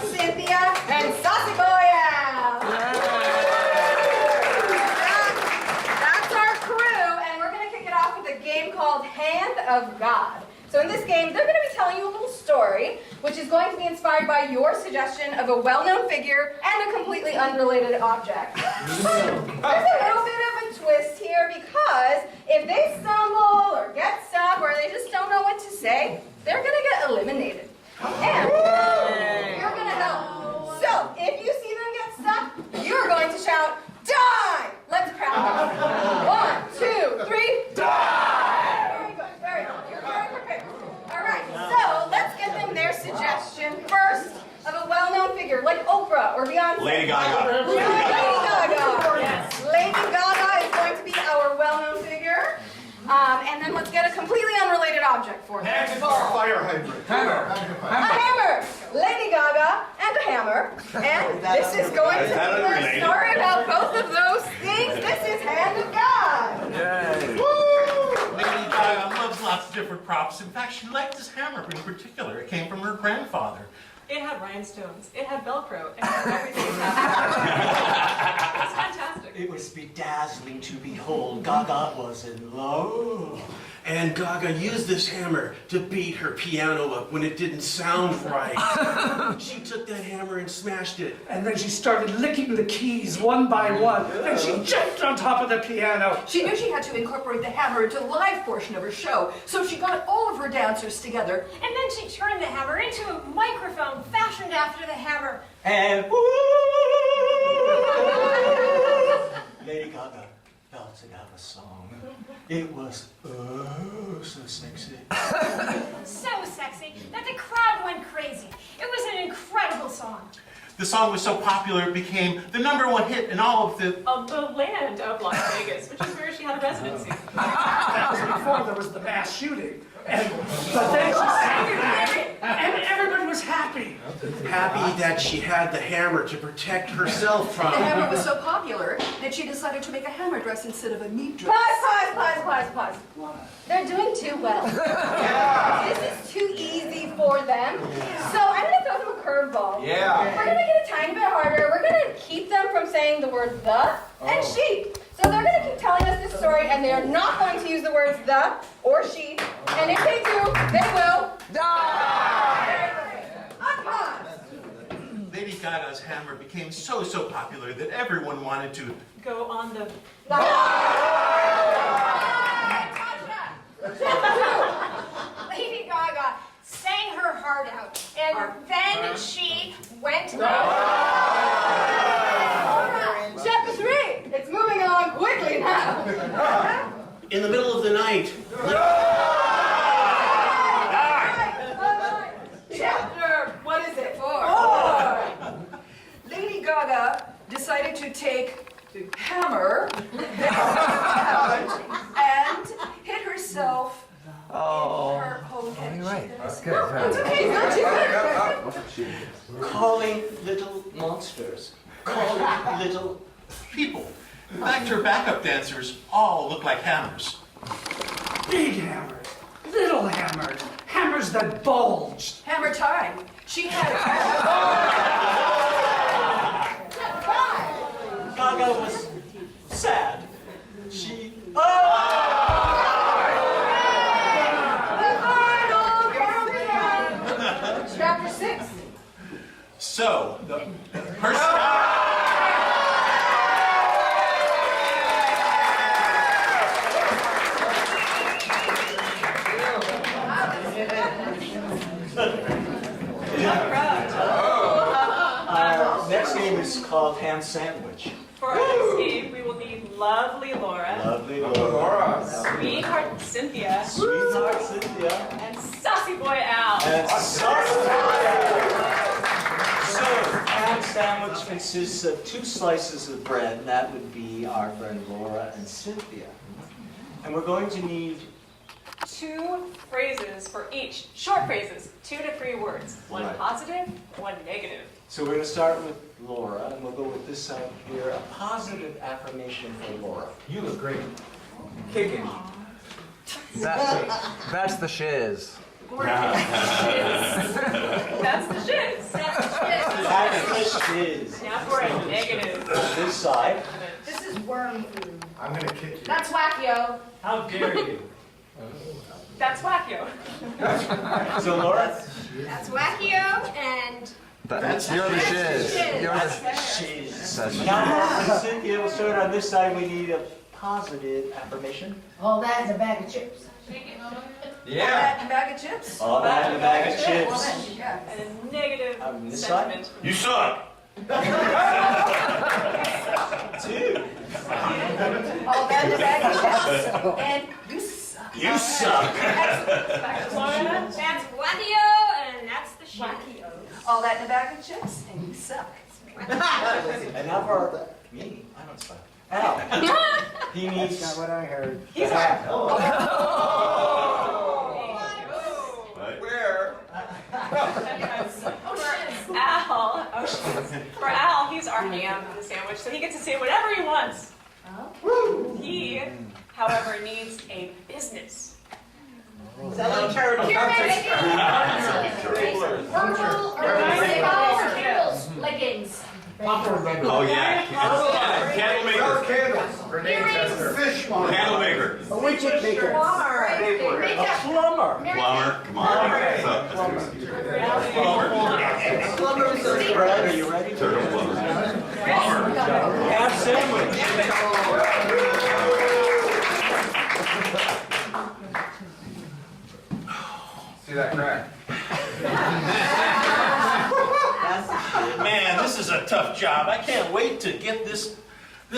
Cynthia, and Saucy Boy Al. That's our crew, and we're going to kick it off with a game called Hand of God. So in this game, they're going to be telling you a little story, which is going to be inspired by your suggestion of a well-known figure and a completely unrelated object. There's a little bit of a twist here because if they stumble or get stuck or they just don't know what to say, they're going to get eliminated. And you're going to help. So if you see them get stuck, you're going to shout, "Die!" Let's practice. 1, 2, 3, die! Very good, very good. You're very prepared. All right, so let's get them their suggestion first of a well-known figure like Oprah or Beyonce. Lady Gaga. Lady Gaga. Yes. Lady Gaga is going to be our well-known figure. And then let's get a completely unrelated object for them. Fire hydrant. Hammer. A hammer. Lady Gaga and a hammer. And this is going to be a story about both of those things. This is Hand of God. Yay. Woo! Lady Gaga loves lots of different props. In fact, she liked this hammer in particular. It came from her grandfather. It had rhinestones. It had Velcro. It had everything. It was fantastic. It was bedazzling to behold. Gaga was in love. And Gaga used this hammer to beat her piano up when it didn't sound right. She took that hammer and smashed it. And then she started licking the keys one by one. Then she jumped on top of the piano. She knew she had to incorporate the hammer into the live portion of her show, so she got all of her dancers together. And then she turned the hammer into a microphone fashioned after the hammer. And Lady Gaga belted out a song. It was so sexy. So sexy that the crowd went crazy. It was an incredible song. The song was so popular it became the #1 hit in all of the... Of the land of Las Vegas, which is where she had a residency. That was before there was the mass shooting. But then she sang it, and everybody was happy. Happy that she had the hammer to protect herself from. The hammer was so popular that she decided to make a hammer dress instead of a meat dress. Pause. They're doing too well. This is too easy for them. So I'm going to throw them a curveball. Yeah. We're going to make it a tiny bit harder. We're going to keep them from saying the word the and she. So they're going to keep telling us this story, and they are not going to use the words the or she. And if they do, they will die. Unpause. Lady Gaga's hammer became so popular that everyone wanted to... Go on the... Lady Gaga sang her heart out, and then she went... Chapter 3. It's moving along quickly now. In the middle of the night. Chapter, what is it? 4. Lady Gaga decided to take the hammer and hit herself in her whole head. Right. That's Good. It's okay, not too good. Calling little monsters. Calling little... people. In fact, her backup dancers all look like hammers. Big hammers, little hammers, hammers that bulged. Hammer time. She had Gaga was sad. She... The final countdown. Chapter 6. So, her... Our next game is called Ham Sandwich. For our next game, we will need lovely Laura, Lovely Laura. sweetheart Cynthia, Sweetheart Cynthia. and saucy boy Al. And sauce. So, ham sandwich consists of 2 slices of bread, and that would be our friend Laura and Cynthia. And we're going to need 2 phrases for each. Short phrases, 2 to 3 words. One Right. positive, one negative. So we're going to start with Laura, and we'll go with this side here, a positive affirmation for Laura. You look great. Kicking. That's the shiz. That's the shiz. That's this is Now for a negative. this side. This is worm food. I'm gonna kick you. That's wackio. How dare you? That's wackio. So Laura, That's wackio and You're the shiz. shiz. Now Laura and Cynthia, we'll start on this side. We need a positive affirmation. all that in a bag of chips. Yeah. That in a bag of chips? All that in a bag of Well chips. then, yeah. And a negative On this side? sentiment. You suck. Two. All that in a bag of chips. And you suck. You suck. Florida. That's wackio and that's the shit. All that in a bag of chips and you suck. And now for me, I don't suck. Al. He needs. That's not what I heard. He's Where? For Al, he's our ham in the sandwich, so he gets to say whatever he wants. He, however, needs a business. Pyramid. Purple or Campbell's leggings. Oh yeah. Candle maker. Candles. Grenade tester. Fish one. Candle maker. A widget maker. Plumber. A plumber. Plumber. Come on. Brad, are you ready? Turtle plumber. Half sandwich. See that crack? Man, this is a tough job. I can't wait to get this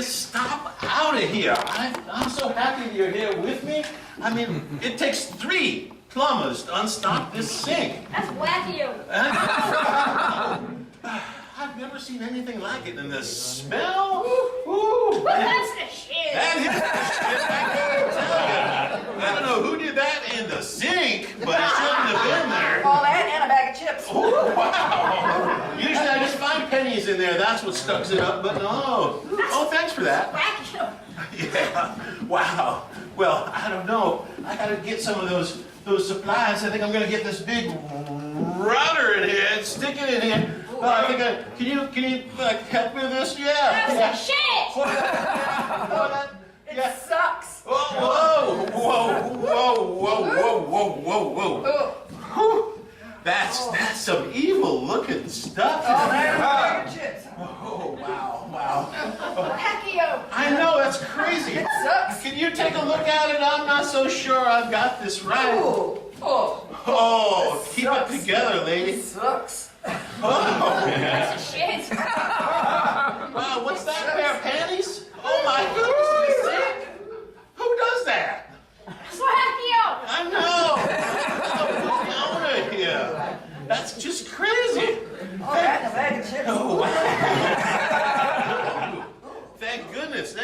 stop out of here. I'm so happy you're here with me. I mean, it takes 3 plumbers to unstop this sink. That's wackio. I've never seen anything like it. And the smell, ooh, That's the shit. that is the shit, I can tell you. I don't know who did that in the sink, but it shouldn't have been there. All that and a bag of chips. Oh, wow. Usually I just find pennies in there. That's what stucks it up, but no. Oh, thanks for that. Wackio. Yeah. Wow. Well, I don't know. I gotta get some of those supplies. I think I'm gonna get this big rudder in here and stick it in here. I think can you like help me with this? Yeah. That's the shit. It sucks. Whoa, whoa. Whew. That's some evil looking stuff. All that in a bag of chips. Oh, wow. Wackio. I know, that's crazy. It sucks. Can you take a look at it? I'm not so sure I've got this right. Oh, keep it together, lady. It sucks. Oh, That's the shit. wow, what's that pair of panties? Oh my goodness, in the sink? Who does that? That's wackio. I know. Who's the owner here? That's just crazy. All that in a bag of chips. Oh, wow. Thank goodness.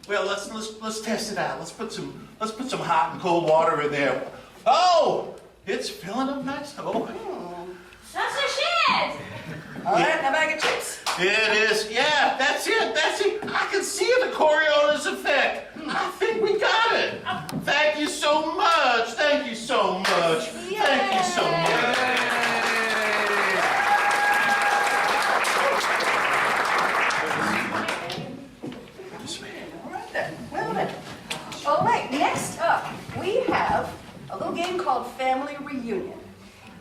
Well, let's test it out. Let's put some hot and cold water in there. Oh, it's filling up nice. Oh. That's the shit. All that in a bag of chips. It is. Yeah, that's it. I can see the Coriolis effect. I think we got it. Thank you so much. Thank you so much. Thank you so much. Well then. All right, next up, we have a little game called Family Reunion.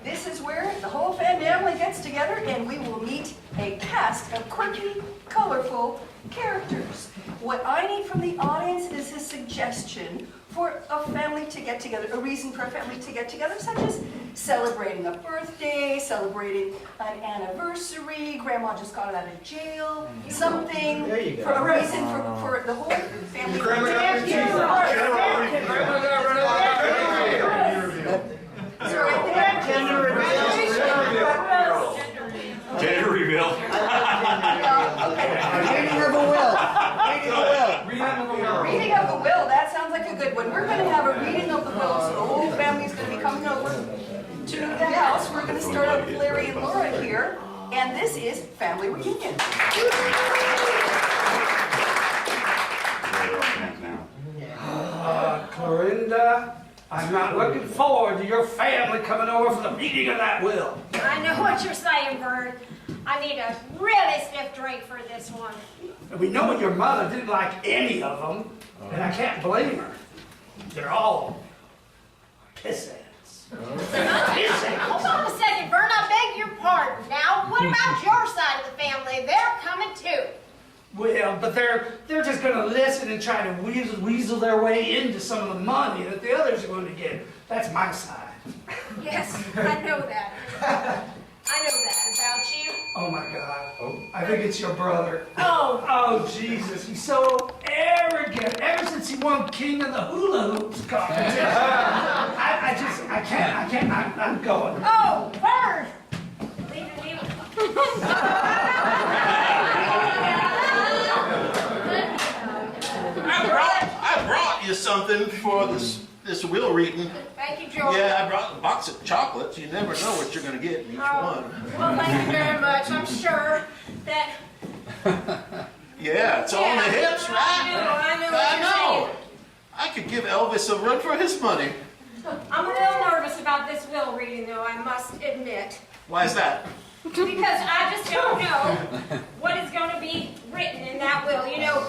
This is where the whole family gets together and we will meet a cast of quirky, colorful characters. What I need from the audience is a suggestion for a family to get together, a reason for a family to get together, such as celebrating a birthday, celebrating an anniversary, grandma just got out of jail, something for a reason for the whole family. Grandma got rid of cheese. Grandma got rid of Gender reveal. Reading of the will, that sounds like a good one. We're going to have a reading of the will, so the whole family's going to be coming over to the house. We're going to start out with Larry and Laura here, and this is Family Reunion. Clorinda, I'm not looking forward to your family coming over for the meeting of that will. I know what you're saying, Vern. I need a really stiff drink for this one. And we know your mother didn't like any of them, and I can't blame her. They're all pissants. Hold on a second, Vern. I beg your pardon. Now, what about your side of the family? They're coming too. Well, but they're just going to listen and try to weasel their way into some of the money that the others are going to get. That's my side. Yes, I know that. I know that about you. Oh my God. I think it's your brother. Oh. Oh, Jesus. He's so arrogant. Ever since he won King of the Hula Hoops competition. I can't. I'm going. Oh, Vern. Leave it. I brought you something for this will reading. Thank you, George. Yeah, I brought a box of chocolates. You never know what you're going to get in each one. Well, thank you very much. I'm sure that... Yeah, it's on the hips, right? I know what you're saying. I could give Elvis a run for his money. I'm a little nervous about this will reading, though, I must admit. Why is that? Because I just don't know what is going to be written in that will. You know,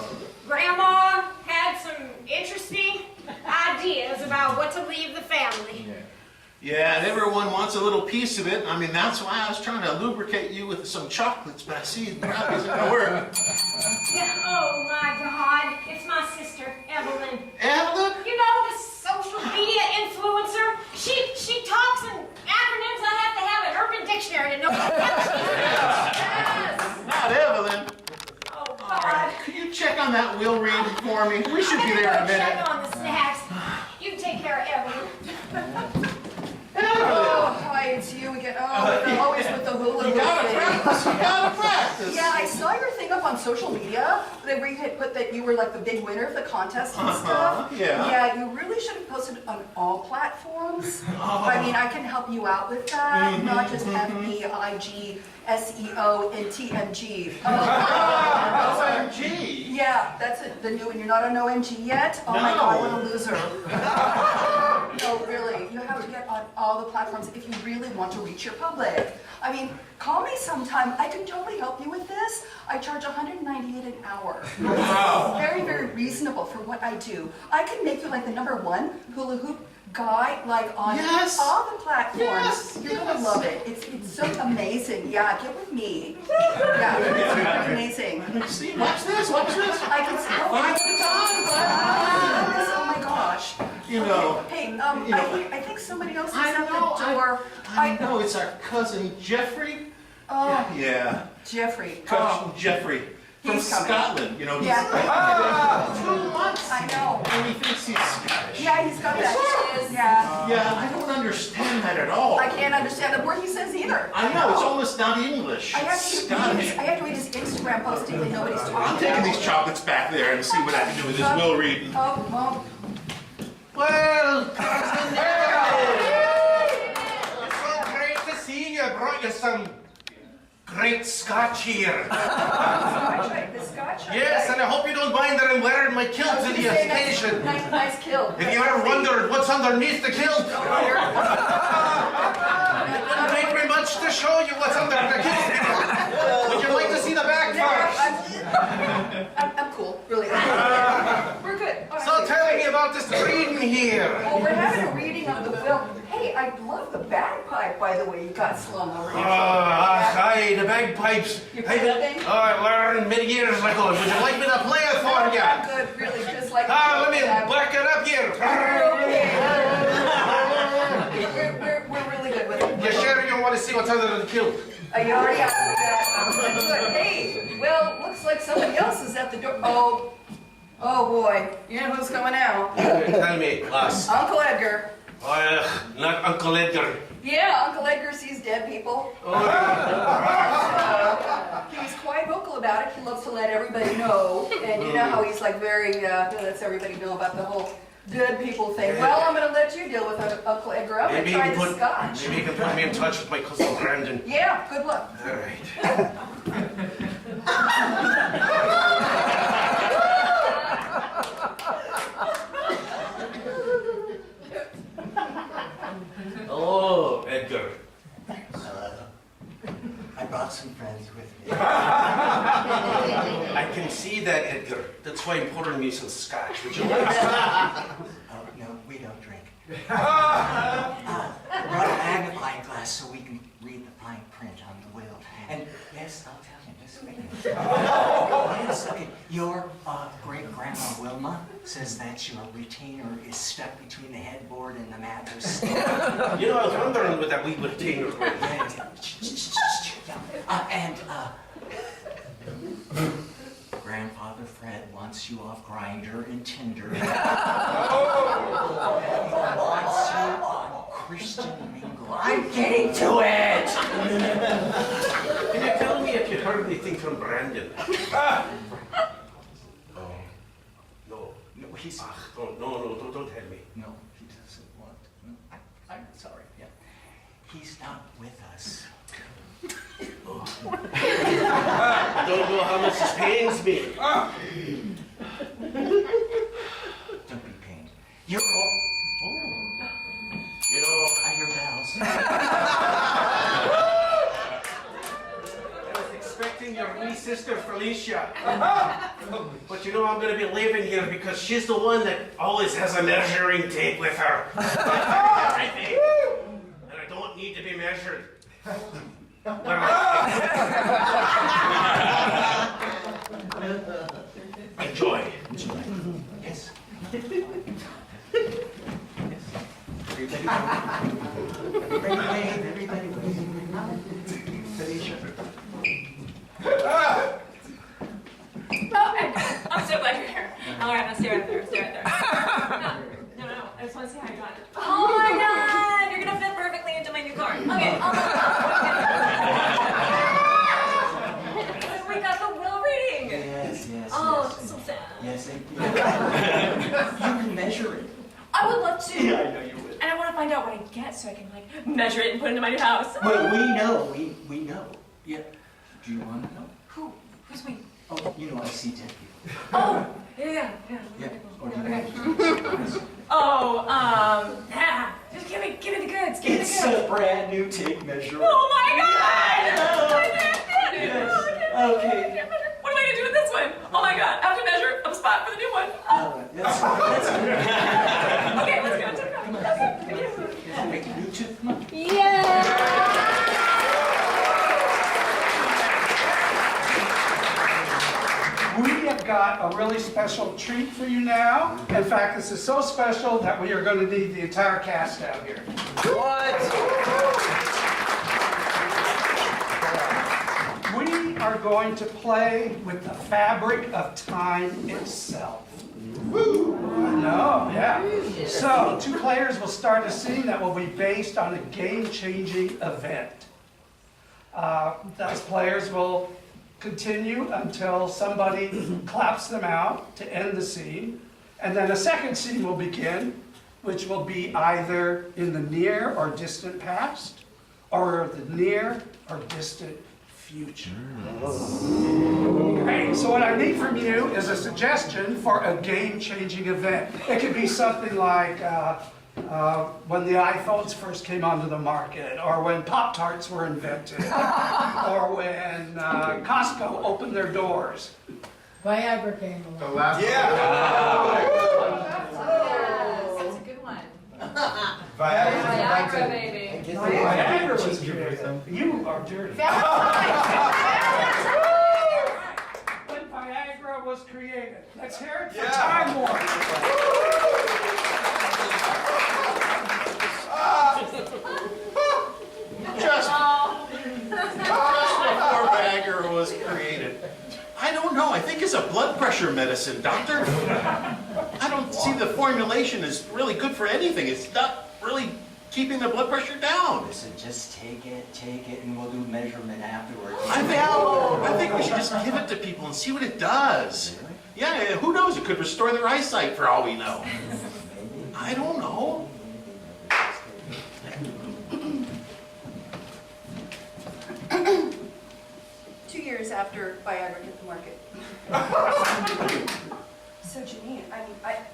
Grandma had some interesting ideas about what to leave the family. Yeah, and everyone wants a little piece of it. I mean, that's why I was trying to lubricate you with some chocolates, but I see that isn't going to work. Yeah, oh my God, it's my sister, Evelyn. Evelyn? You know, the social media influencer? She talks in acronyms. I have to have an urban dictionary to know what the hell she's doing. Not Evelyn. Oh, God. All right, could you check on that will reading for me? We should be there in a minute. Check on the snacks. You take care of Evelyn. Oh, hi, it's you again. Oh, always with the hula hoop You gotta thing. practice, you gotta practice. Yeah, I saw your thing up on social media where you had put that you were like the big winner of the contest and stuff. Yeah. Yeah, you really should have posted it on all platforms. I mean, I can help you out with that, not just FBIGSEO and TMG. OMG. Yeah, that's it, the new one. You're not on OMG yet? Oh my God, what a loser. No, really, you have to get on all the platforms if you really want to reach your public. I mean, call me sometime. I can totally help you with this. I charge $198 an hour. Wow. Very, very reasonable for what I do. I can make you like the #1 hula hoop guy, like on all the platforms. Yes, You're gonna love it. It's so amazing. Yeah, get with me. Yeah, it's really amazing. See, watch this, watch this. I can see. Oh, oh my gosh. You know. Hey, I think somebody else is I at know, the door. I know, it's our cousin Jeffrey. Oh, Yeah. Jeffrey. Cousin Jeffrey. From He's coming. Scotland, you know, he's Yeah. 2 months. I know. And he thinks he's Scottish. Yeah, he's got that. Yeah. Yeah, I don't understand that at all. I can't understand the word he says either. I know, it's almost not English. I have It's to Scottish. read his Instagram posting and nobody's talking I'm taking about these chocolates back there and see what I can do with this will reading. Oh, well. Well, Cousin it's so great to see you. I brought you some great scotch here. The scotch. Yes, and I hope you don't mind that I'm wearing my kilt to the occasion. Nice kilt. Have you ever wondered what's underneath the kilt? It'll take me much to show you what's under the kilt. Would you like to see the back first? I'm cool, really. We're good. So tell me about this reading here. Well, we're having a reading of the film. Hey, I love the bagpipe, by the way, you got slung over your Aye, the bagpipes. You play that thing? I learned many years ago. Would you like me to play it for you? I'm good, really, just like... Let me back it up here. We're really good with it. You sure you want to see what's under the kilt? You already asked me that. Good. Hey, well, looks like somebody else is at the door. Oh boy. You know who's coming out? Tell me, boss. Uncle Edgar. Not Uncle Edgar. Yeah, Uncle Edgar sees dead people. He's quite vocal about it. He loves to let everybody know. And you know how he's like very, lets everybody know about the whole dead people thing. Well, I'm going to let you deal with Uncle Edgar. I'm going to try the scotch. Maybe you can put me in touch with my cousin Brandon. Yeah, good luck. All right. with me. I can see that, Edgar. That's why I'm pouring me some scotch. Would you like some? Oh, no, we don't drink. Brought a magnifying glass so we can read the fine print on the will. And yes, I'll tell you, just wait a minute. Yes, okay. Your great-grandma Wilma says that your retainer is stuck between the headboard and the mattress. You know, I was wondering what that wee retainer was. Grandfather Fred wants you off Grindr and Tinder. He wants you on Christian Mingle. I'm getting to it! Can you tell me if you heard anything from Brandon? Oh, no. No, he's... Don't tell me. No, he doesn't want... No, I'm sorry, yeah. He's not with us. I don't know how much this pains me. Don't be pained. You're all... Oh. You know, I hear bells. I was expecting your wee sister Felicia. But you know, I'm going to be leaving here because she's the one that always has a measuring tape with her. Everything. And I don't need to be measured. Enjoy. Yes. Everybody wave. Everybody wave. Felicia. Oh, I'm so glad you're here. All right, I'll stay right there. No. I just want to see how you got it. Oh my God, you're gonna fit perfectly into my new car. Okay, we got the will reading. Yes. Oh, so sad. Yes, you can measure it. I would love to. Yeah, I know you would. And I want to find out what I get so I can like measure it and put it into my new house. Well, we know. We know. Yeah. Do you want to know? Who's we? Oh, you know, I see dead people. Oh, yeah. Or do you Okay. want to Just give me the goods. It's a brand new tape measure. Oh my God! Yes. Okay. What am I gonna do with this one? Oh my God! I have to measure a spot for the new one. That's Okay, let's go. Make a new tooth. Come on. We have got a really special treat for you now. In fact, this is so special that we are going to need the entire cast out here. We are going to play with the fabric of time itself. I know, yeah. So, two players will start a scene that will be based on a game-changing event. Those players will continue until somebody claps them out to end the scene. And then a second scene will begin, which will be either in the near or distant past, or the near or distant future. Great. So what I need from you is a suggestion for a game-changing event. It could be something like when the iPhones first came onto the market, or when Pop-Tarts were invented, or when Costco opened their doors. Viagra came along. That's a good one. Viagra, baby. Viagra was created. You are dirty. When Viagra was created. Let's hear it for Time Warner. Just before Viagra was created. I don't know. I think it's a blood pressure medicine, doctor. I don't see the formulation is really good for anything. It's not really keeping the blood pressure down. Listen, just take it, and we'll do measurement afterwards. I think we should just give it to people and see what it does. Really? Yeah, who knows? It could restore their eyesight for all we know. I don't know. 2 years after Viagra hit the market. So Janine,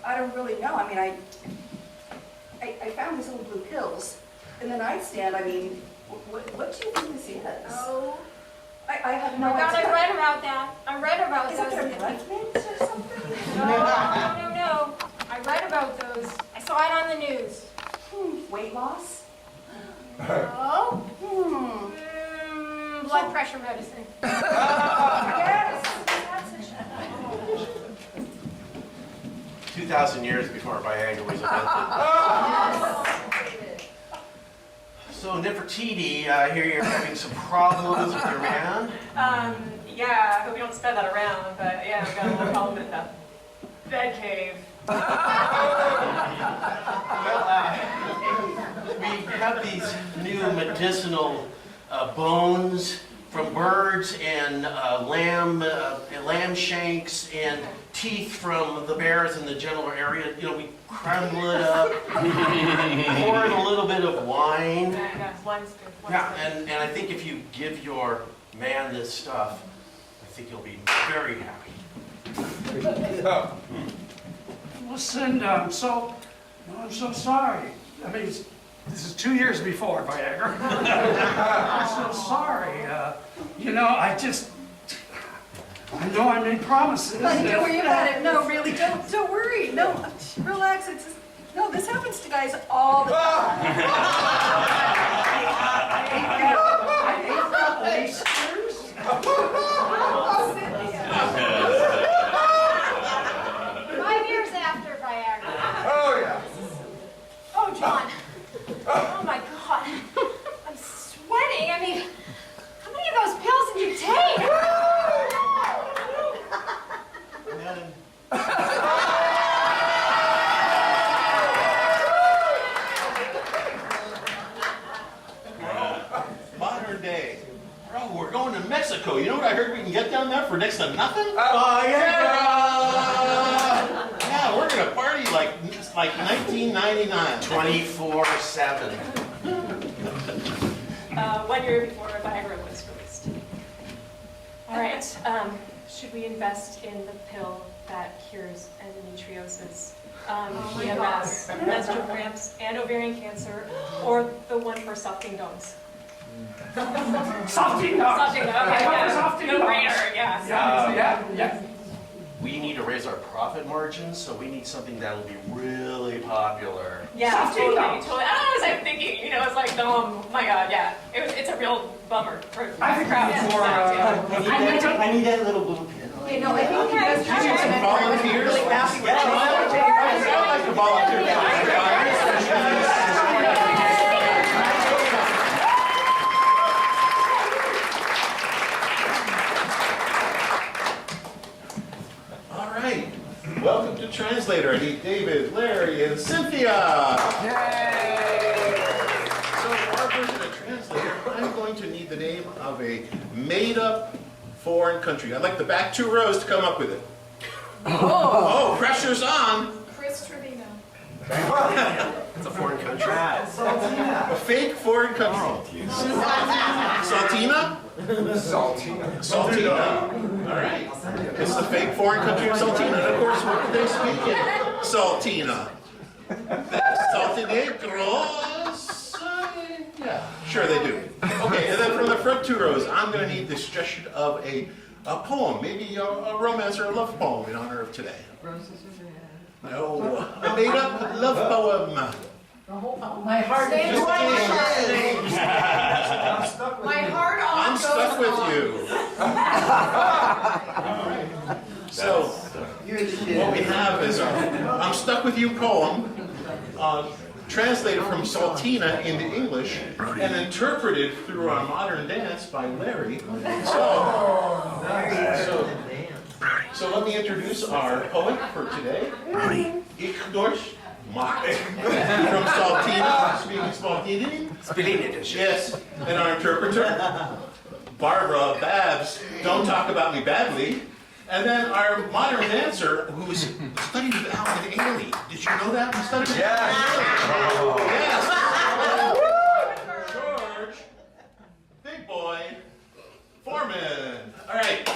I don't really know. I mean, I found these little blue pills in the nightstand. I mean, what do you think this is? Oh, I have Oh no my God, I idea. read about that. I read about Is it those. their breath mints or something? No. I read about those. I saw it on the news. Weight loss? Oh? Blood pressure medicine. Yes. 2,000 years before Viagra was invented. So Nefertiti, I hear you're having some problems with your man. Yeah, I hope you don't spread that around, but yeah, I've got a little problem with the bed cave. Well, we have these new medicinal bones from birds and lamb shanks and teeth from the bears in the general area. You know, we crumble it up, pour in a little bit of wine. Yeah, wine's good. Yeah, and I think if you give your man this stuff, I think he'll be very happy. Listen, I'm so sorry. I mean, this is 2 years before Viagra. I'm so sorry. You know, I know I made promises. Honey, that- don't worry about it. No, really, don't worry. No, relax. No, this happens to guys all the time. Oysters? 5 years after Viagra. Oh, yeah. Oh, John. Oh, my God. I'm sweating. I mean, how many of those pills did you take? Modern day. Bro, we're going to Mexico. You know what I heard we can get down there for next to nothing? Yeah, we're going to party like 1999. 24/7. 1 year before Viagra was released. All right, should we invest in the pill that cures endometriosis, PMS, menstrual cramps, and ovarian cancer, or the one for soft ding dongs? Soft ding dogs. Soft ding dong, okay, I got the yeah. soft ding No dogs. brainer, yeah. Yeah. We need to raise our profit margins, so we need something that'll be really popular. Yeah, Soft ding totally. dongs. I don't know what I'm thinking, you know, it's like, oh my God, yeah. It's a real bummer for I think crowds. for, I need that little blue pin. You know, I think you guys You need some volunteers? really happy with I'd like to volunteer. All right. Welcome to Translator. I need David, Larry, and Cynthia. So for our version of Translator, I'm going to need the name of a made-up foreign country. I'd like the back 2 rows to come up with it. Oh, pressure's on. Chris Trevino. It's a foreign country. A fake foreign country. Saltina? Saltina. All right. It's the fake foreign country of Saltina. And of course, what do they speak in Saltina? Saltinegros? Yeah, sure they do. Okay, and then from the front 2 rows, I'm going to need the suggestion of a poem, maybe a romance or a love poem in honor of today. No, a made-up love poem. My heart is My heart on I'm stuck with you. So, what we have is I'm Stuck With You poem, translated from Saltina into English and interpreted through our modern dance by Larry. So let me introduce our poet for today. Ich Deutsch Macht from Saltina, speaking Saltinian. Yes, and our interpreter, Barbara Babs, Don't Talk About Me Badly. And then our modern dancer, who studied with Alan Ailey. Did you know that? We studied with Alan Ailey. Yes. George, Big Boy, Foreman. All right.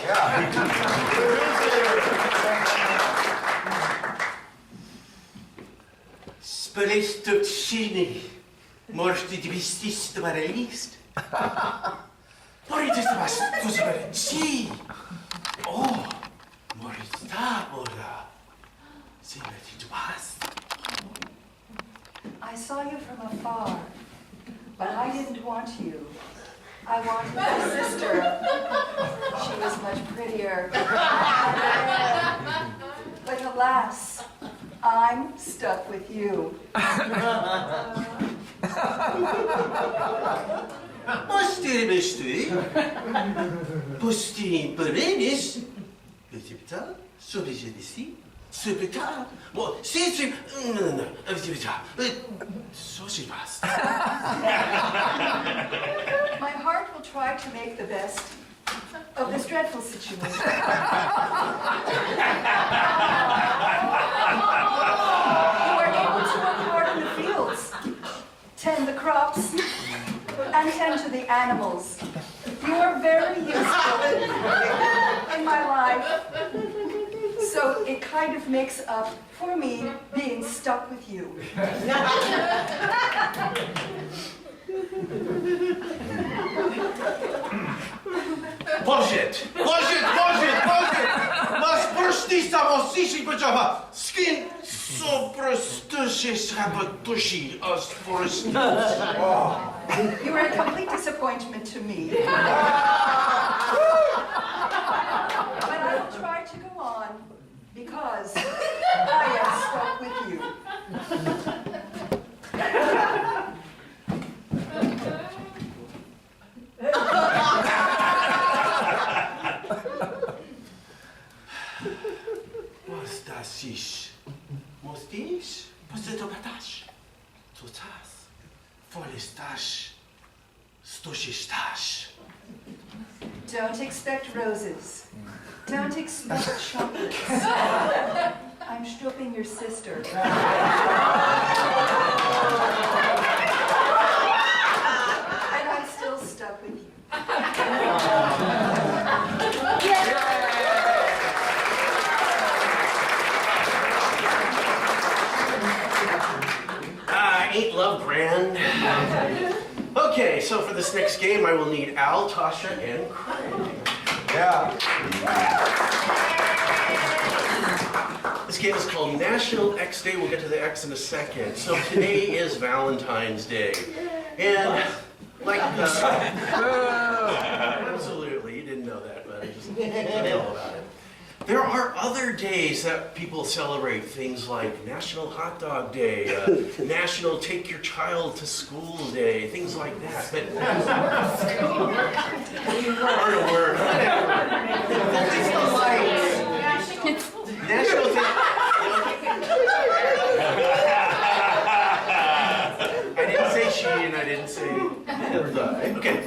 Spelestocini, может, 200 лист? Por Moritz, Gee. Oh, Moritz, Ora. See what it was. I saw you from afar, but I didn't want you. I wanted my sister. She was much prettier. But alas, I'm stuck with you. Pusty, Perenis. Petit, Sobijedici, Subita. Well, see, no. So she was. My heart will try to make the best of this dreadful situation. You are able to work hard in the fields, tend the crops, and tend to the animals. You are very useful in my life. So it kind of makes up for me being stuck with you. Pożet! Masz poszli samosishi podziała. Skin so prostuszy szabatushi as forest. You are a complete disappointment to me. But I will try to go on because I am stuck with you. Mostasish. Mostish? Posetobatash. Tutas. Folistash. Stoshistash. Don't expect roses. Don't expect chocolates. I'm stripping your sister. And I'm still stuck with you. Ain't love grand? Okay, so for this next game, I will need Al, Tasha, and Craig. Yeah. This game is called National X Day. We'll get to the X in a second. So today is Valentine's Day. And like absolutely, you didn't know that, but I just know about it. There are other days that people celebrate, things like National Hot Dog Day, National Take Your Child to School Day, things like that. But aren't a word. National I didn't say she and I didn't say the. Okay.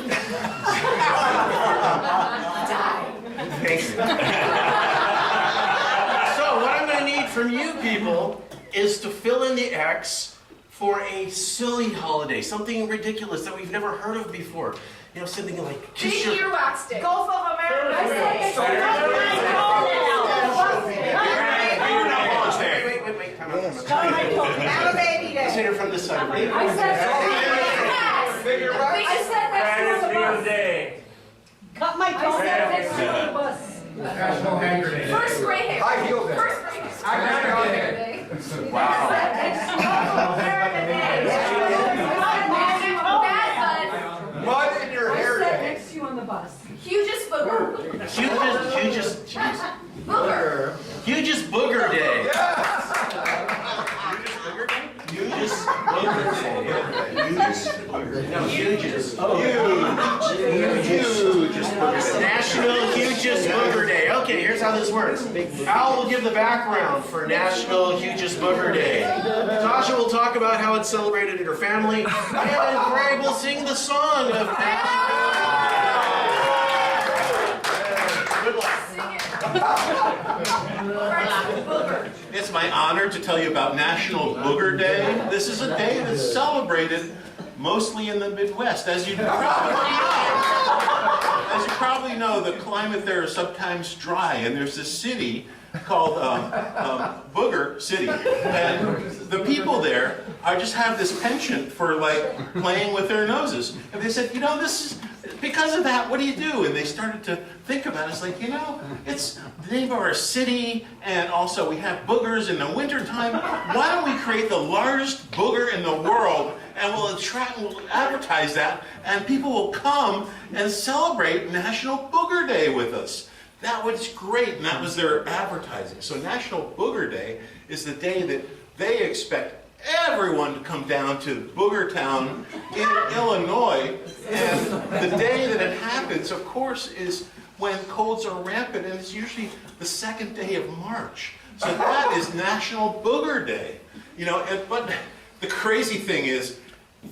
Thanks. From you people is to fill in the X for a silly holiday, something ridiculous that we've never heard of before. You know, something like Big Earwax Day. Gulf of America. Wait. Come on. Have a baby day. Consider from this side. I said next to the bus. Day. Cut my toes next to the bus. National Hanger Day. First grade hair. High heel day. First grade hair. Wow. Mud in your I hair sat day. next to you on the bus. Hugest booger. Hugest Booger. Hugest Booger Day. Yes. Hugest Booger Day. No, hugest. Hugest Booger Day. National Hugest Booger Day. Okay, here's how this works. Al will give the background for National Hugest Booger Day. Tasha will talk about how it's celebrated in her family. And Greg will sing the song of Good luck. It's my honor to tell you about National Booger Day. This is a day that's celebrated mostly in the Midwest, as you probably know, the climate there is sometimes dry, and there's this city called Booger City, and the people there just have this penchant for like playing with their noses, and they said, you know, this because of that, what do you do? And they started to think about it. It's like, you know, it's the name of our city, and also we have boogers in the wintertime. Why don't we create the largest booger in the world, and we'll advertise that, and people will come and celebrate National Booger Day with us. That was great, and that was their advertising. So National Booger Day is the day that they expect everyone to come down to Booger Town in Illinois. And the day that it happens, of course, is when colds are rampant, and it's usually the second day of March. So that is National Booger Day. You know, but the crazy thing is,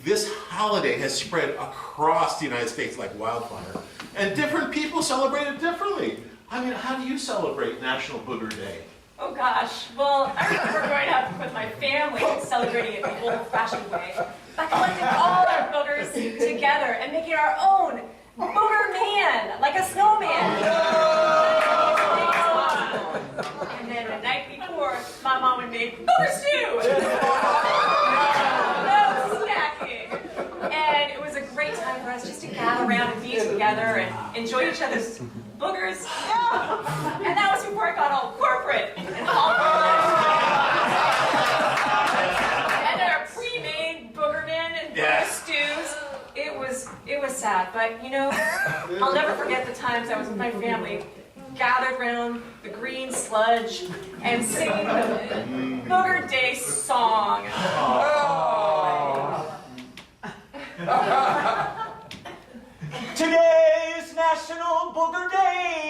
this holiday has spread across the United States like wildfire. And different people celebrate it differently. I mean, how do you celebrate National Booger Day? Oh gosh, well, I remember growing up with my family celebrating it the old-fashioned way by collecting all our boogers together and making our own booger man, like a snowman. And then the night before, my mom would make booger stew. No snacking. And it was a great time for us just to gather around and be together and enjoy each other's boogers. And that was before I got all corporate and all and our pre-made boogermen and booger stews. It was sad, but you know, I'll never forget the times I was with my family, gathered around the green sludge and singing the Booger Day song. Today is National Booger Day.